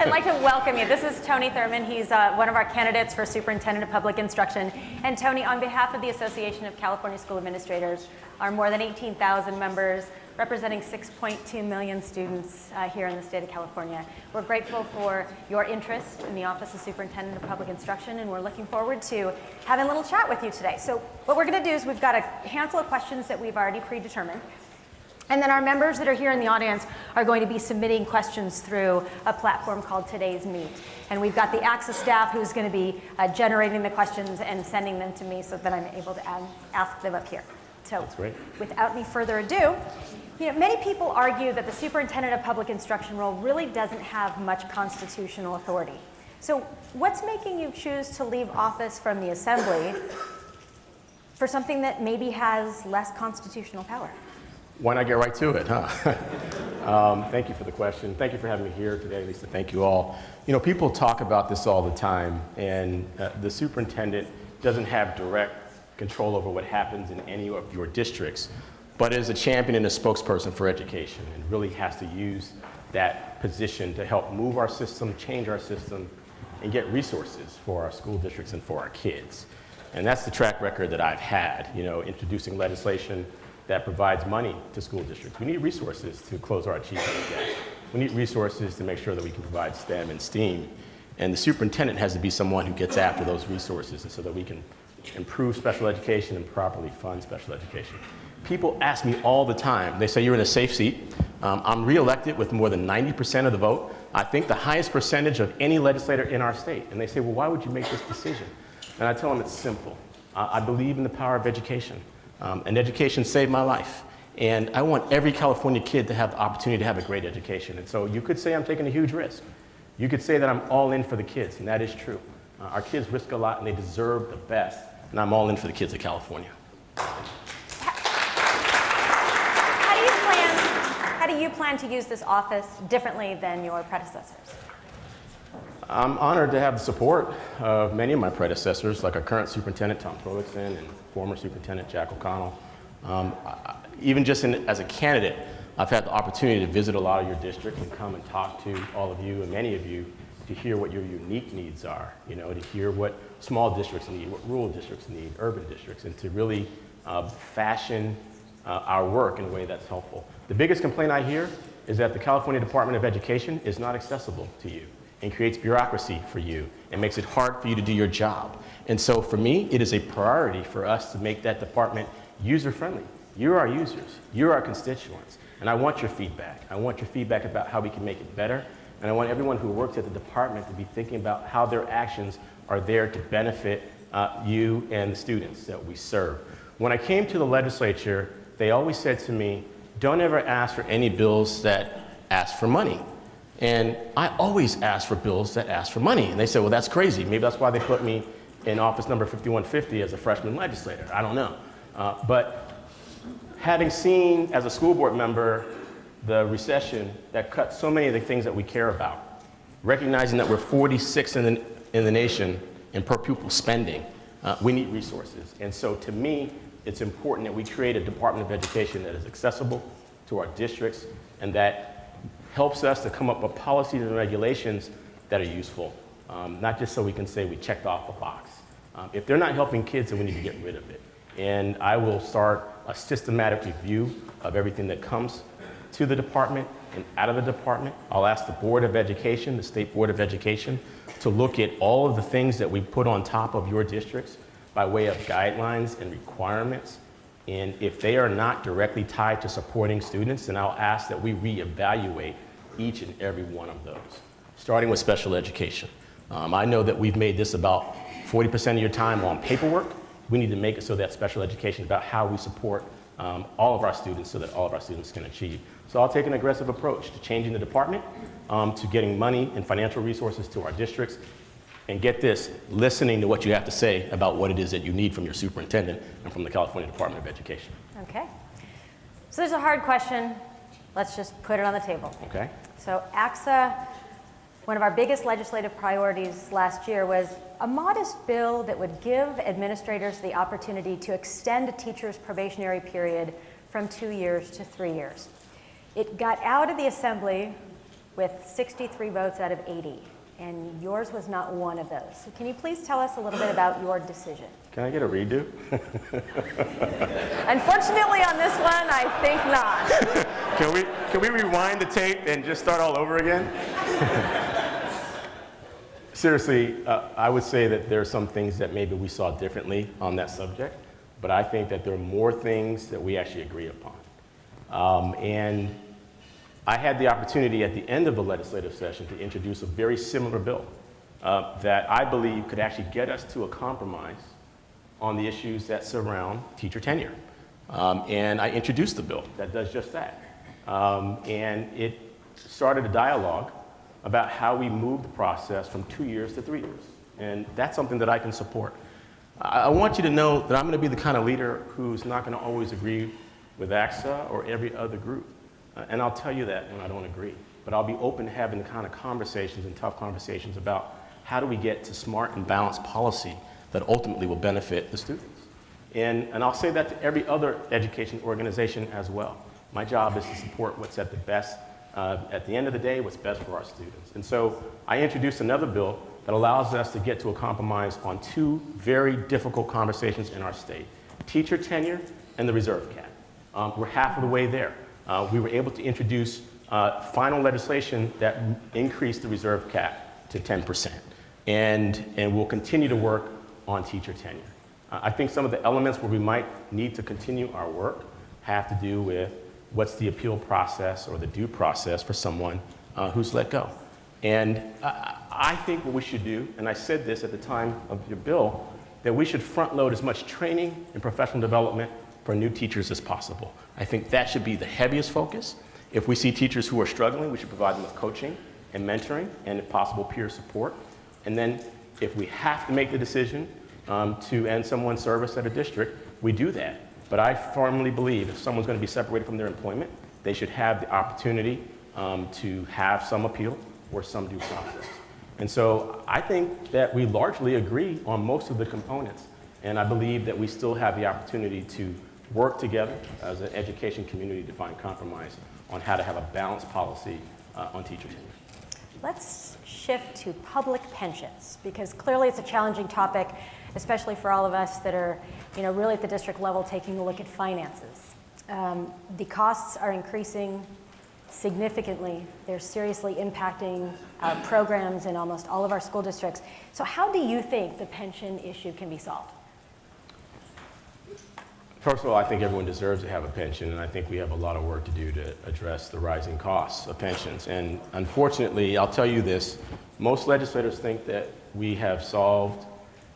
I'd like to welcome you. This is Tony Thurmond. He's one of our candidates for Superintendent of Public Instruction. And Tony, on behalf of the Association of California School Administrators, our more than 18,000 members, representing 6.2 million students here in the state of California, we're grateful for your interest in the Office of Superintendent of Public Instruction, and we're looking forward to having a little chat with you today. So what we're going to do is we've got a handful of questions that we've already predetermined. And then our members that are here in the audience are going to be submitting questions through a platform called Today's Meet. And we've got the ACSA staff who's going to be generating the questions and sending them to me so that I'm able to ask them up here. So that's great. Without any further ado, many people argue that the Superintendent of Public Instruction role really doesn't have much constitutional authority. So what's making you choose to leave office from the Assembly for something that maybe has less constitutional power? Why not get right to it, huh? Thank you for the question. Thank you for having me here today, Lisa. Thank you all. People talk about this all the time, and the superintendent doesn't have direct control over what happens in any of your districts, but is a champion and a spokesperson for education, and really has to use that position to help move our system, change our system, and get resources for our school districts and for our kids. And that's the track record that I've had, introducing legislation that provides money to school districts. We need resources to close our achievement gap. We need resources to make sure that we can provide STEM and STEAM. And the superintendent has to be someone who gets after those resources, and so that we can improve special education and properly fund special education. People ask me all the time, they say, you're in a safe seat. I'm reelected with more than 90% of the vote. I think the highest percentage of any legislator in our state. And they say, well, why would you make this decision? And I tell them it's simple. I believe in the power of education. And education saved my life. And I want every California kid to have the opportunity to have a great education. And so you could say I'm taking a huge risk. You could say that I'm all in for the kids, and that is true. Our kids risk a lot, and they deserve the best. And I'm all in for the kids of California. How do you plan to use this office differently than your predecessors? I'm honored to have the support of many of my predecessors, like our current superintendent, Tom Trowickson, and former superintendent, Jack O'Connell. Even just as a candidate, I've had the opportunity to visit a lot of your districts and come and talk to all of you and many of you to hear what your unique needs are, to hear what small districts need, what rural districts need, urban districts, and to really fashion our work in a way that's helpful. The biggest complaint I hear is that the California Department of Education is not accessible to you and creates bureaucracy for you and makes it hard for you to do your job. And so for me, it is a priority for us to make that department user-friendly. You're our users, you're our constituents, and I want your feedback. I want your feedback about how we can make it better, and I want everyone who works at the department to be thinking about how their actions are there to benefit you and the students that we serve. When I came to the legislature, they always said to me, don't ever ask for any bills that ask for money. And I always ask for bills that ask for money. And they said, well, that's crazy. Maybe that's why they put me in office number 5150 as a freshman legislator. I don't know. But having seen as a school board member the recession that cut so many of the things that we care about, recognizing that we're 46th in the nation in per pupil spending, we need resources. And so to me, it's important that we create a Department of Education that is accessible to our districts and that helps us to come up with policies and regulations that are useful, not just so we can say we checked off a box. If they're not helping kids, then we need to get rid of it. And I will start a systematic review of everything that comes to the department and out of the department. I'll ask the Board of Education, the State Board of Education, to look at all of the things that we put on top of your districts by way of guidelines and requirements. And if they are not directly tied to supporting students, then I'll ask that we reevaluate each and every one of those, starting with special education. I know that we've made this about 40% of your time on paperwork. We need to make it so that special education is about how we support all of our students so that all of our students can achieve. So I'll take an aggressive approach to changing the department, to getting money and financial resources to our districts, and get this, listening to what you have to say about what it is that you need from your superintendent and from the California Department of Education. Okay. So there's a hard question. Let's just put it on the table. Okay. So ACSA, one of our biggest legislative priorities last year was a modest bill that would give administrators the opportunity to extend a teacher's probationary period from 2 years to 3 years. It got out of the Assembly with 63 votes out of 80, and yours was not one of those. So can you please tell us a little bit about your decision? Can I get a redo? Unfortunately, on this one, I think not. Can we rewind the tape and just start all over again? Seriously, I would say that there are some things that maybe we saw differently on that subject, but I think that there are more things that we actually agree upon. And I had the opportunity at the end of the legislative session to introduce a very similar bill that I believe could actually get us to a compromise on the issues that surround teacher tenure. And I introduced the bill that does just that. And it started a dialogue about how we move the process from 2 years to 3 years. And that's something that I can support. I want you to know that I'm going to be the kind of leader who's not going to always agree with ACSA or every other group. And I'll tell you that when I don't agree. But I'll be open to having the kind of conversations and tough conversations about how do we get to smart and balanced policy that ultimately will benefit the students. And I'll say that to every other education organization as well. My job is to support what's at the best, at the end of the day, what's best for our students. And so I introduced another bill that allows us to get to a compromise on two very difficult conversations in our state: teacher tenure and the reserve cap. We're half of the way there. We were able to introduce final legislation that increased the reserve cap to 10%. And we'll continue to work on teacher tenure. I think some of the elements where we might need to continue our work have to do with what's the appeal process or the due process for someone who's let go. And I think what we should do, and I said this at the time of your bill, that we should front load as much training and professional development for new teachers as possible. I think that should be the heaviest focus. If we see teachers who are struggling, we should provide them with coaching and mentoring and, if possible, peer support. And then if we have to make the decision to end someone's service at a district, we do that. But I firmly believe if someone's going to be separated from their employment, they should have the opportunity to have some appeal or some due process. And so I think that we largely agree on most of the components, and I believe that we still have the opportunity to work together as an education community to find compromise on how to have a balanced policy on teacher tenure. Let's shift to public pensions, because clearly it's a challenging topic, especially for all of us that are, really at the district level taking a look at finances. The costs are increasing significantly. They're seriously impacting our programs in almost all of our school districts. So how do you think the pension issue can be solved? First of all, I think everyone deserves to have a pension, and I think we have a lot of work to do to address the rising costs of pensions. And unfortunately, I'll tell you this, most legislators think that we have solved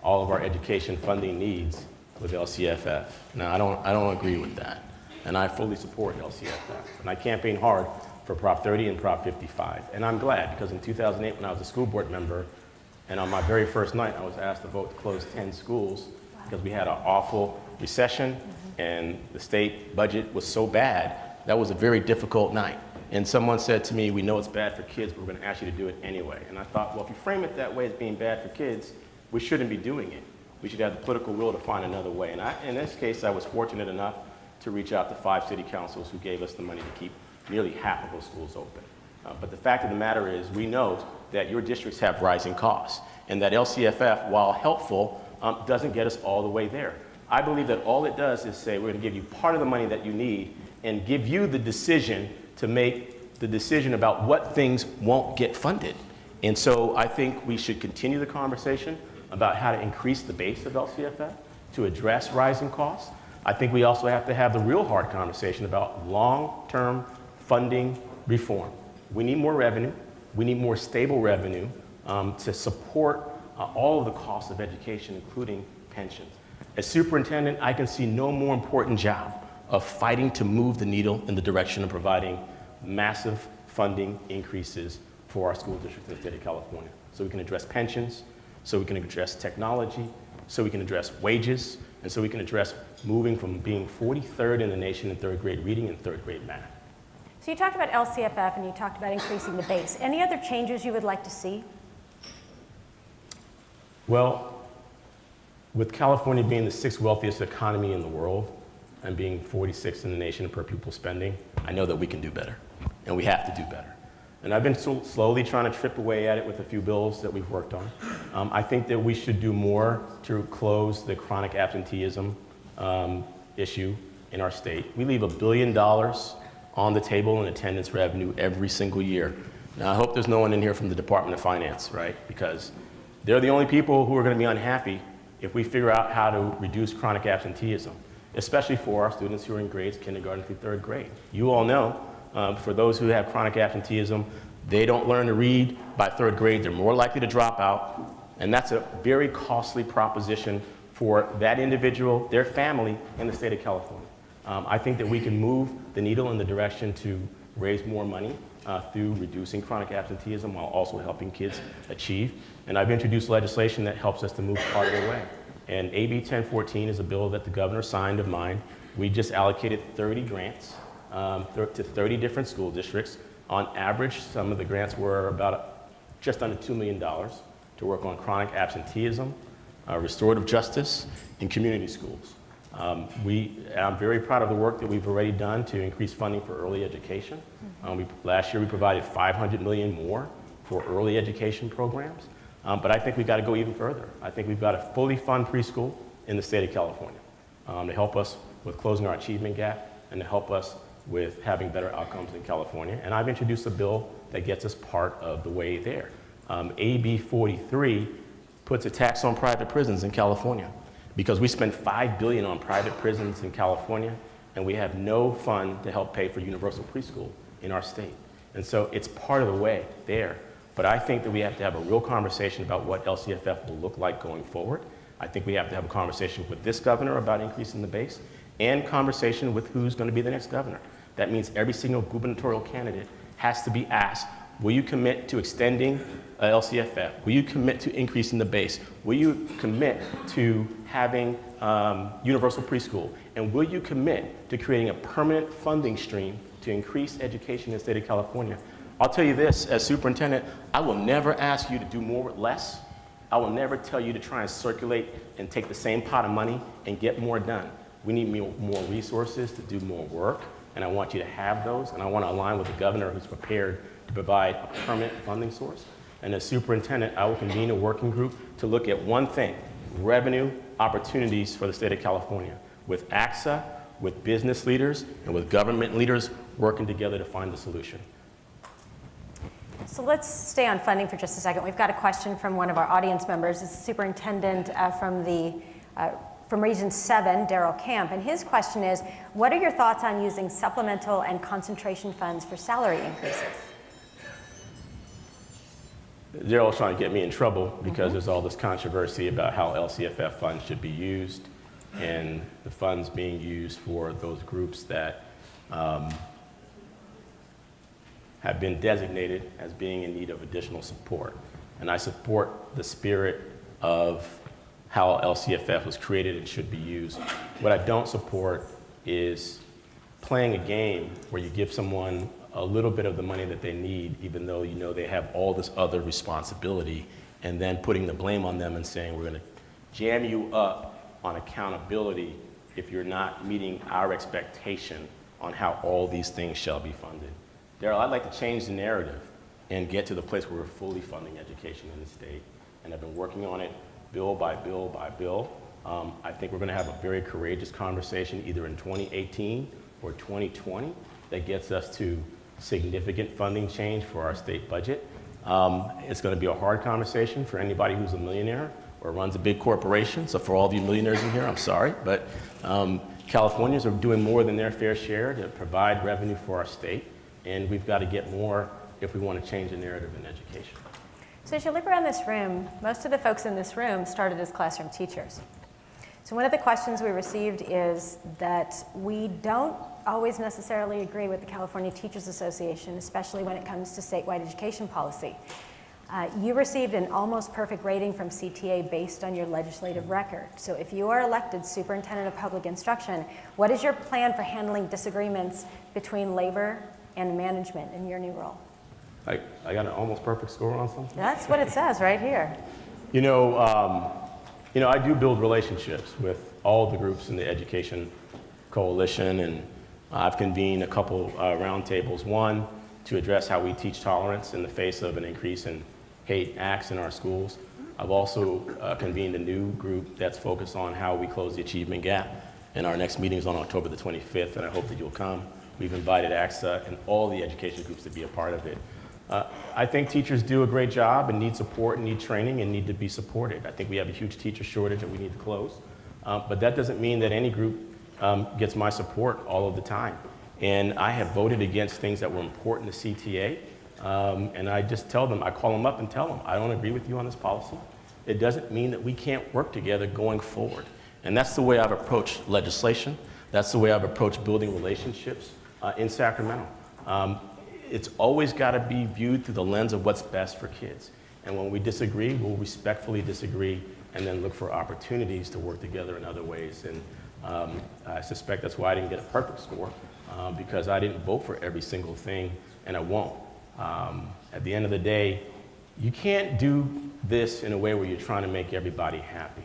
all of our education funding needs with LCFF. Now, I don't agree with that, and I fully support LCFF. And I campaigned hard for Prop 30 and Prop 55, and I'm glad, because in 2008, when I was a school board member, and on my very first night, I was asked to vote to close 10 schools because we had an awful recession, and the state budget was so bad. That was a very difficult night. And someone said to me, we know it's bad for kids, but we're going to ask you to do it anyway. And I thought, well, if you frame it that way as being bad for kids, we shouldn't be doing it. We should have the political will to find another way. And in this case, I was fortunate enough to reach out to 5 city councils who gave us the money to keep nearly half of those schools open. But the fact of the matter is, we know that your districts have rising costs, and that LCFF, while helpful, doesn't get us all the way there. I believe that all it does is say, we're going to give you part of the money that you need and give you the decision to make the decision about what things won't get funded. And so I think we should continue the conversation about how to increase the base of LCFF to address rising costs. I think we also have to have the real hard conversation about long-term funding reform. We need more revenue. We need more stable revenue to support all of the costs of education, including pensions. As superintendent, I can see no more important job of fighting to move the needle in the direction of providing massive funding increases for our school districts in the state of California. So we can address pensions, so we can address technology, so we can address wages, and so we can address moving from being 43rd in the nation in 3rd grade reading and 3rd grade math. So you talked about LCFF and you talked about increasing the base. Any other changes you would like to see? Well, with California being the 6th wealthiest economy in the world and being 46th in the nation per pupil spending, I know that we can do better, and we have to do better. And I've been slowly trying to chip away at it with a few bills that we've worked on. I think that we should do more to close the chronic absenteeism issue in our state. We leave $1 billion on the table in attendance revenue every single year. Now, I hope there's no one in here from the Department of Finance, right? Because they're the only people who are going to be unhappy if we figure out how to reduce chronic absenteeism, especially for our students who are in grades kindergarten through 3rd grade. You all know, for those who have chronic absenteeism, they don't learn to read by 3rd grade. They're more likely to drop out. And that's a very costly proposition for that individual, their family, in the state of California. I think that we can move the needle in the direction to raise more money through reducing chronic absenteeism while also helping kids achieve. And I've introduced legislation that helps us to move part of the way. And AB 1014 is a bill that the governor signed of mine. We just allocated 30 grants to 30 different school districts. On average, some of the grants were about just under $2 million to work on chronic absenteeism, restorative justice, in community schools. I'm very proud of the work that we've already done to increase funding for early education. Last year we provided $500 million more for early education programs, but I think we've got to go even further. I think we've got to fully fund preschool in the state of California to help us with closing our achievement gap and to help us with having better outcomes in California. And I've introduced a bill that gets us part of the way there. AB 43 puts a tax on private prisons in California because we spend $5 billion on private prisons in California and we have no fund to help pay for universal preschool in our state. And so it's part of the way there. But I think that we have to have a real conversation about what LCFF will look like going forward. I think we have to have a conversation with this governor about increasing the base and conversation with who's going to be the next governor. That means every single gubernatorial candidate has to be asked, will you commit to extending LCFF? Will you commit to increasing the base? Will you commit to having universal preschool? And will you commit to creating a permanent funding stream to increase education in the state of California? I'll tell you this, as superintendent, I will never ask you to do more with less. I will never tell you to try and circulate and take the same pot of money and get more done. We need more resources to do more work, and I want you to have those, and I want to align with the governor who's prepared to provide a permanent funding source. And as superintendent, I will convene a working group to look at one thing, revenue opportunities for the state of California, with ACSA, with business leaders, and with government leaders working together to find the solution. So let's stay on funding for just a second. We've got a question from one of our audience members. It's the superintendent from Region 7, Daryl Camp, and his question is, what are your thoughts on using supplemental and concentration funds for salary increases? Daryl's trying to get me in trouble because there's all this controversy about how LCFF funds should be used and the funds being used for those groups that have been designated as being in need of additional support. And I support the spirit of how LCFF was created and should be used. What I don't support is playing a game where you give someone a little bit of the money that they need, even though you know they have all this other responsibility, and then putting the blame on them and saying, we're gonna jam you up on accountability if you're not meeting our expectation on how all these things shall be funded. Daryl, I'd like to change the narrative and get to the place where we're fully funding education in the state. And I've been working on it bill by bill by bill. I think we're going to have a very courageous conversation either in 2018 or 2020 that gets us to significant funding change for our state budget. It's going to be a hard conversation for anybody who's a millionaire or runs a big corporation. So for all of you millionaires in here, I'm sorry, but Californians are doing more than their fair share to provide revenue for our state, and we've got to get more if we want to change the narrative in education. So as you look around this room, most of the folks in this room started as classroom teachers. So one of the questions we received is that we don't always necessarily agree with the California Teachers Association, especially when it comes to statewide education policy. You received an almost perfect rating from CTA based on your legislative record. So if you are elected Superintendent of Public Instruction, what is your plan for handling disagreements between labor and management in your new role? I got an almost perfect score on something? That's what it says right here. You know, I do build relationships with all the groups in the education coalition, and I've convened a couple roundtables. One, to address how we teach tolerance in the face of an increase in hate acts in our schools. I've also convened a new group that's focused on how we close the achievement gap. And our next meeting is on October the 25th, and I hope that you'll come. We've invited ACSA and all the education groups to be a part of it. I think teachers do a great job and need support and need training and need to be supported. I think we have a huge teacher shortage that we need to close. But that doesn't mean that any group gets my support all of the time. And I have voted against things that were important to CTA. And I just tell them, I call them up and tell them, I don't agree with you on this policy. It doesn't mean that we can't work together going forward. And that's the way I've approached legislation. That's the way I've approached building relationships in Sacramento. It's always got to be viewed through the lens of what's best for kids. And when we disagree, we'll respectfully disagree and then look for opportunities to work together in other ways. And I suspect that's why I didn't get a perfect score, because I didn't vote for every single thing, and I won't. At the end of the day, you can't do this in a way where you're trying to make everybody happy.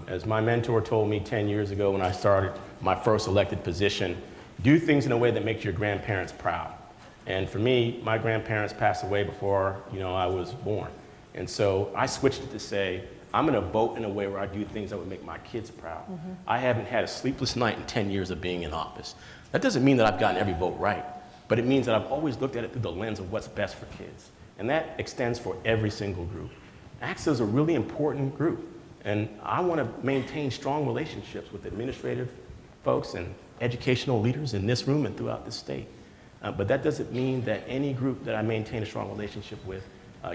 As my mentor told me 10 years ago when I started my first elected position, do things in a way that makes your grandparents proud. And for me, my grandparents passed away before I was born. And so I switched it to say, I'm going to vote in a way where I do things that would make my kids proud. Mm-hmm. I haven't had a sleepless night in 10 years of being in office. That doesn't mean that I've gotten every vote right, but it means that I've always looked at it through the lens of what's best for kids. And that extends for every single group. ACSA is a really important group, and I want to maintain strong relationships with administrative folks and educational leaders in this room and throughout the state. But that doesn't mean that any group that I maintain a strong relationship with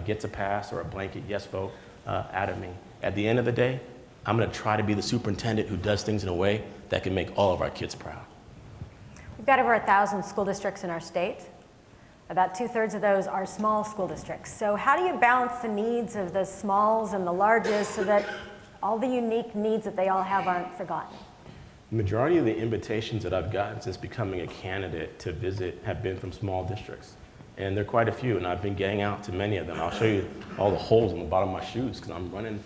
gets a pass or a blanket yes vote out of me. At the end of the day, I'm going to try to be the superintendent who does things in a way that can make all of our kids proud. We've got over 1,000 school districts in our state. About 2/3 of those are small school districts. So how do you balance the needs of the smalls and the larges so that all the unique needs that they all have aren't forgotten? The majority of the invitations that I've gotten since becoming a candidate to visit have been from small districts. And there are quite a few, and I've been getting out to many of them. I'll show you all the holes in the bottom of my shoes because I'm running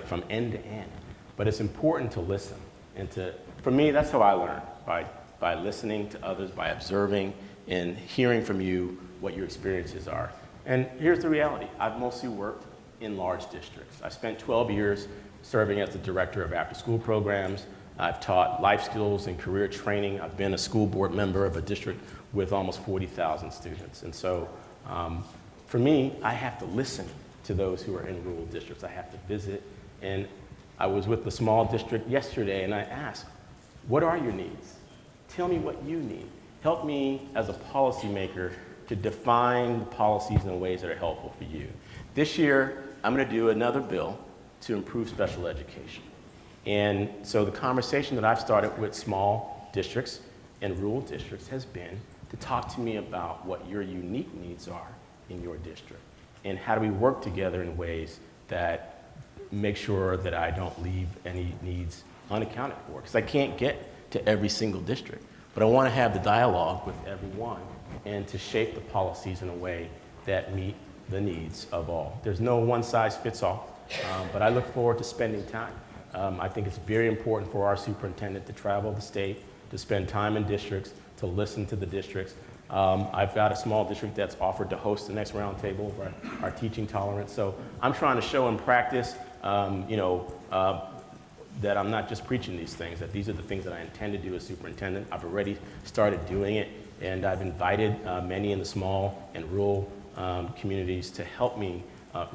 from end to end. But it's important to listen. And for me, that's how I learn, by listening to others, by observing and hearing from you what your experiences are. And here's the reality. I've mostly worked in large districts. I spent 12 years serving as the director of after-school programs. I've taught life skills and career training. I've been a school board member of a district with almost 40,000 students. And so for me, I have to listen to those who are in rural districts. I have to visit. And I was with the small district yesterday and I asked, what are your needs? Tell me what you need. Help me as a policymaker to define the policies in ways that are helpful for you. This year, I'm going to do another bill to improve special education. And so the conversation that I've started with small districts and rural districts has been to talk to me about what your unique needs are in your district and how do we work together in ways that make sure that I don't leave any needs unaccounted for, because I can't get to every single district. But I want to have the dialogue with everyone and to shape the policies in a way that meet the needs of all. There's no one size fits all, but I look forward to spending time. I think it's very important for our superintendent to travel the state, to spend time in districts, to listen to the districts. I've got a small district that's offered to host the next roundtable of our teaching tolerance. So I'm trying to show in practice, that I'm not just preaching these things, that these are the things that I intend to do as superintendent. I've already started doing it, and I've invited many in the small and rural communities to help me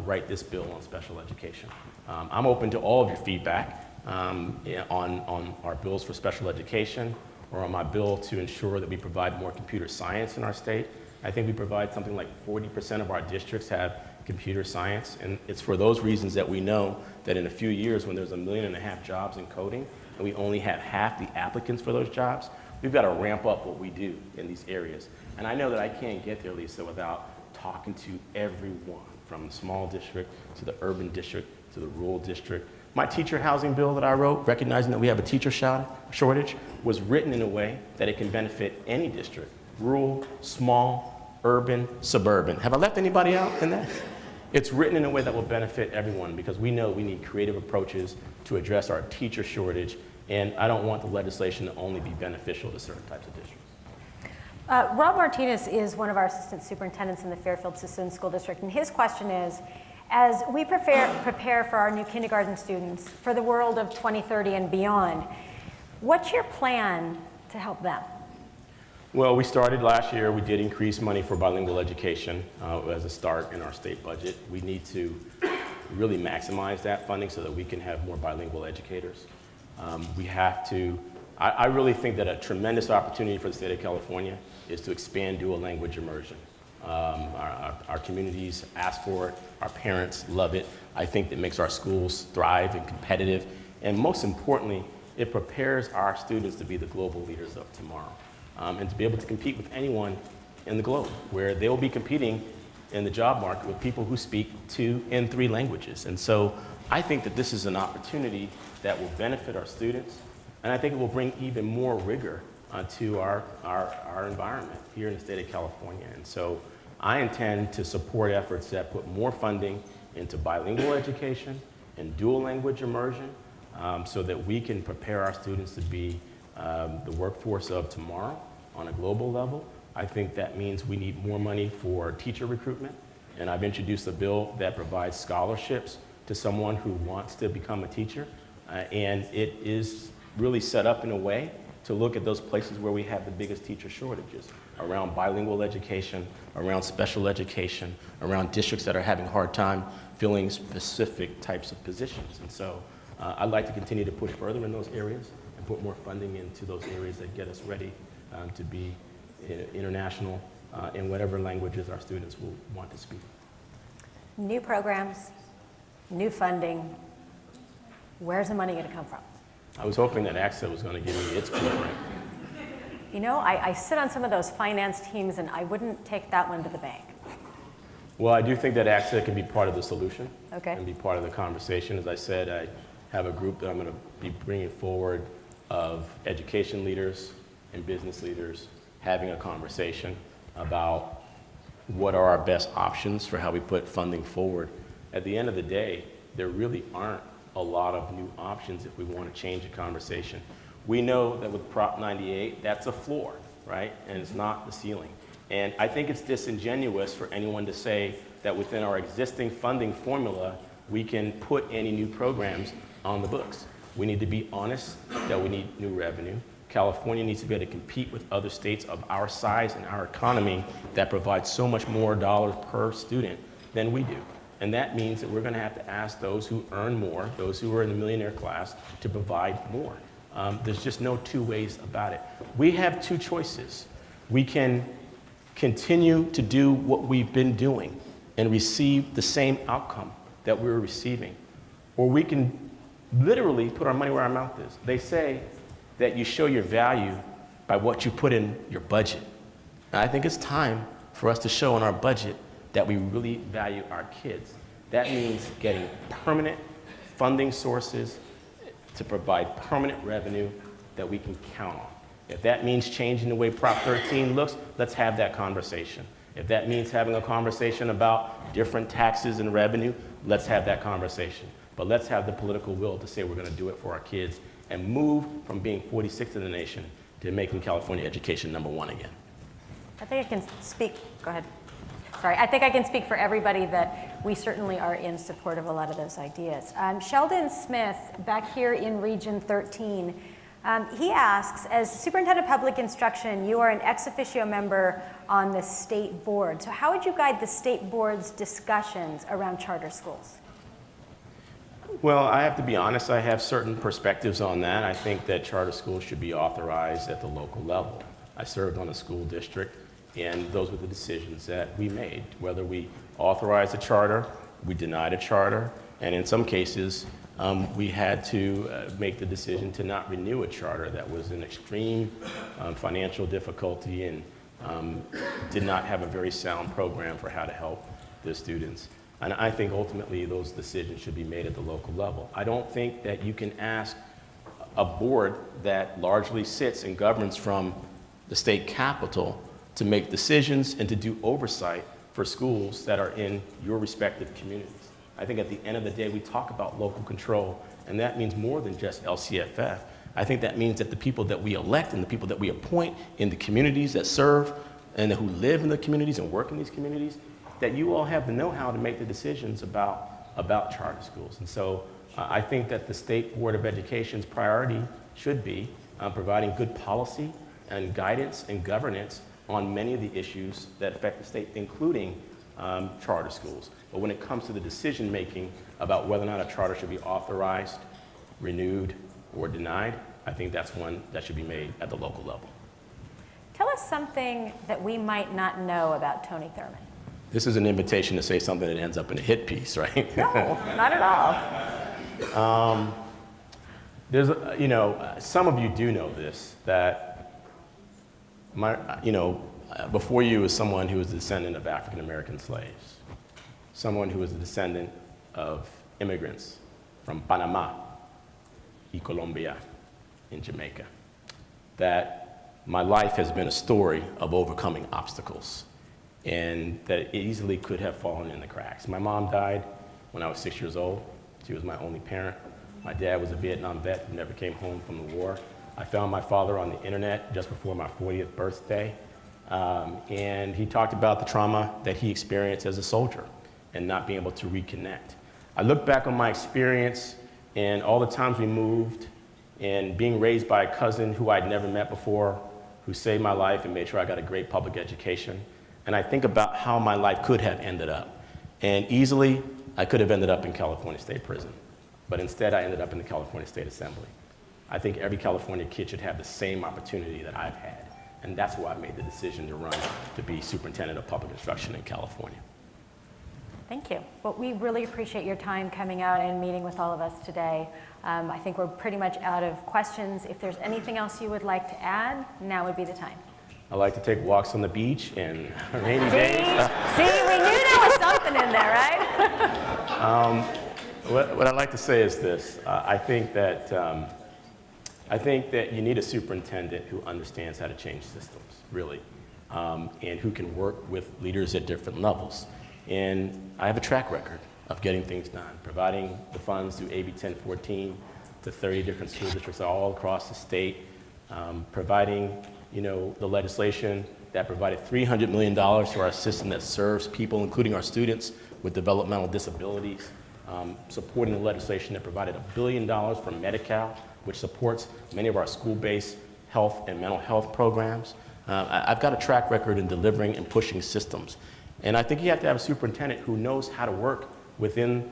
write this bill on special education. I'm open to all of your feedback on our bills for special education or on my bill to ensure that we provide more computer science in our state. I think we provide something like 40% of our districts have computer science, and it's for those reasons that we know that in a few years when there's 1.5 million jobs in coding and we only have half the applicants for those jobs, we've got to ramp up what we do in these areas. And I know that I can't get there, Lisa, without talking to everyone from the small district to the urban district to the rural district. My teacher housing bill that I wrote, recognizing that we have a teacher shortage, was written in a way that it can benefit any district, rural, small, urban, suburban. Have I left anybody out in that? It's written in a way that will benefit everyone because we know we need creative approaches to address our teacher shortage, and I don't want the legislation to only be beneficial to certain types of districts. Rob Martinez is one of our assistant superintendents in the Fairfield-Sassoon School District, and his question is, as we prepare for our new kindergarten students for the world of 2030 and beyond, what's your plan to help them? Well, we started last year. We did increase money for bilingual education as a start in our state budget. We need to really maximize that funding so that we can have more bilingual educators. We have to, I really think that a tremendous opportunity for the state of California is to expand dual language immersion. Our communities ask for it, our parents love it. I think that makes our schools thrive and competitive, and most importantly, it prepares our students to be the global leaders of tomorrow, and to be able to compete with anyone in the globe, where they will be competing in the job market with people who speak 2 and 3 languages. And so I think that this is an opportunity that will benefit our students, and I think it will bring even more rigor to our environment here in the state of California. And so I intend to support efforts that put more funding into bilingual education and dual language immersion, so that we can prepare our students to be the workforce of tomorrow on a global level. I think that means we need more money for teacher recruitment, and I've introduced a bill that provides scholarships to someone who wants to become a teacher, and it is really set up in a way to look at those places where we have the biggest teacher shortages, around bilingual education, around special education, around districts that are having a hard time filling specific types of positions. And so I'd like to continue to push further in those areas and put more funding into those areas that get us ready to be international in whatever languages our students will want to speak. New programs, new funding, where's the money going to come from? I was hoping that ACSA was going to give me its blueprint. You know, I sit on some of those finance teams, and I wouldn't take that one to the bank. Well, I do think that ACSA can be part of the solution, Okay. and be part of the conversation. As I said, I have a group that I'm going to be bringing forward of education leaders and business leaders having a conversation about what are our best options for how we put funding forward. At the end of the day, there really aren't a lot of new options if we want to change the conversation. We know that with Prop 98, that's a floor, right? And it's not the ceiling. And I think it's disingenuous for anyone to say that within our existing funding formula, we can put any new programs on the books. We need to be honest that we need new revenue. California needs to be able to compete with other states of our size and our economy that provide so much more dollars per student than we do. And that means that we're going to have to ask those who earn more, those who are in the millionaire class, to provide more. There's just no 2 ways about it. We have 2 choices. We can continue to do what we've been doing and receive the same outcome that we're receiving, or we can literally put our money where our mouth is. They say that you show your value by what you put in your budget. And I think it's time for us to show in our budget that we really value our kids. That means getting permanent funding sources to provide permanent revenue that we can count on. If that means changing the way Prop 13 looks, let's have that conversation. If that means having a conversation about different taxes and revenue, let's have that conversation. But let's have the political will to say we're going to do it for our kids and move from being 46th in the nation to making California education #1 again. I think I can speak, go ahead. Sorry, I think I can speak for everybody that we certainly are in support of a lot of those ideas. Sheldon Smith, back here in Region 13, he asks, as Superintendent of Public Instruction, you are an ex officio member on the state board. So how would you guide the state board's discussions around charter schools? Well, I have to be honest, I have certain perspectives on that. I think that charter schools should be authorized at the local level. I served on a school district, and those were the decisions that we made. Whether we authorized a charter, we denied a charter, and in some cases, we had to make the decision to not renew a charter that was in extreme financial difficulty and did not have a very sound program for how to help the students. And I think ultimately those decisions should be made at the local level. I don't think that you can ask a board that largely sits and governs from the state capitol to make decisions and to do oversight for schools that are in your respective communities. I think at the end of the day, we talk about local control, and that means more than just LCFF. I think that means that the people that we elect and the people that we appoint in the communities that serve and who live in the communities and work in these communities, that you all have the know-how to make the decisions about charter schools. And so I think that the State Board of Education's priority should be providing good policy and guidance and governance on many of the issues that affect the state, including charter schools. But when it comes to the decision-making about whether or not a charter should be authorized, renewed, or denied, I think that's one that should be made at the local level. Tell us something that we might not know about Tony Thurmond. This is an invitation to say something that ends up in a hit piece, right? No, not at all. There's, some of you do know this, that before you is someone who is a descendant of African-American slaves, someone who is a descendant of immigrants from Panama y Colombia in Jamaica, that my life has been a story of overcoming obstacles, and that it easily could have fallen in the cracks. My mom died when I was 6 years old. She was my only parent. My dad was a Vietnam vet who never came home from the war. I found my father on the internet just before my 40th birthday, and he talked about the trauma that he experienced as a soldier and not being able to reconnect. I look back on my experience and all the times we moved and being raised by a cousin who I'd never met before, who saved my life and made sure I got a great public education. And I think about how my life could have ended up. And easily, I could have ended up in California State Prison. But instead, I ended up in the California State Assembly. I think every California kid should have the same opportunity that I've had. And that's why I made the decision to run to be Superintendent of Public Instruction in California. Thank you. Well, we really appreciate your time coming out and meeting with all of us today. I think we're pretty much out of questions. If there's anything else you would like to add, now would be the time. I like to take walks on the beach and rainy days. See, we knew there was something in there, right? What I'd like to say is this. I think that you need a superintendent who understands how to change systems, really, and who can work with leaders at different levels. And I have a track record of getting things done, providing the funds through AB 1014 to 30 different school districts all across the state, providing the legislation that provided $300 million to our system that serves people, including our students with developmental disabilities, supporting the legislation that provided $1 billion for Medi-Cal, which supports many of our school-based health and mental health programs. I've got a track record in delivering and pushing systems. And I think you have to have a superintendent who knows how to work within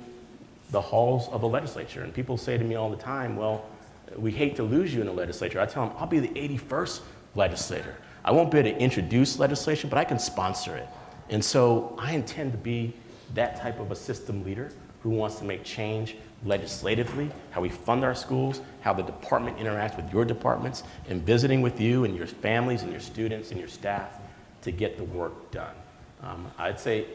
the halls of the legislature. And people say to me all the time, well, we hate to lose you in the legislature. I tell them, I'll be the 81st legislator. I won't be able to introduce legislation, but I can sponsor it. And so I intend to be that type of a system leader who wants to make change legislatively, how we fund our schools, how the department interacts with your departments, and visiting with you and your families and your students and your staff to get the work done. I'd say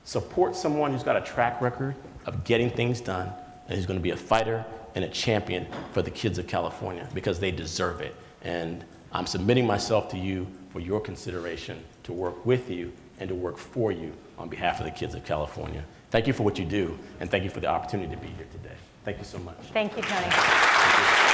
support someone who's got a track record of getting things done and who's going to be a fighter and a champion for the kids of California, because they deserve it. And I'm submitting myself to you for your consideration to work with you and to work for you on behalf of the kids of California. Thank you for what you do, and thank you for the opportunity to be here today. Thank you so much. Thank you, Tony. Thank you.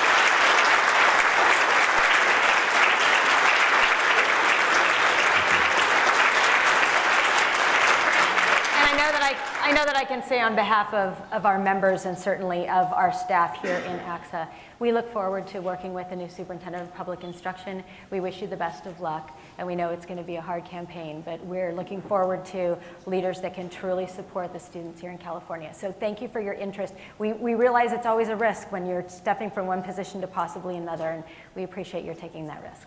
I know that I can say on behalf of our members and certainly of our staff here in ACSA, we look forward to working with the new Superintendent of Public Instruction. We wish you the best of luck, and we know it's going to be a hard campaign, but we're looking forward to leaders that can truly support the students here in California. So thank you for your interest. We realize it's always a risk when you're stepping from one position to possibly another, and we appreciate your taking that risk.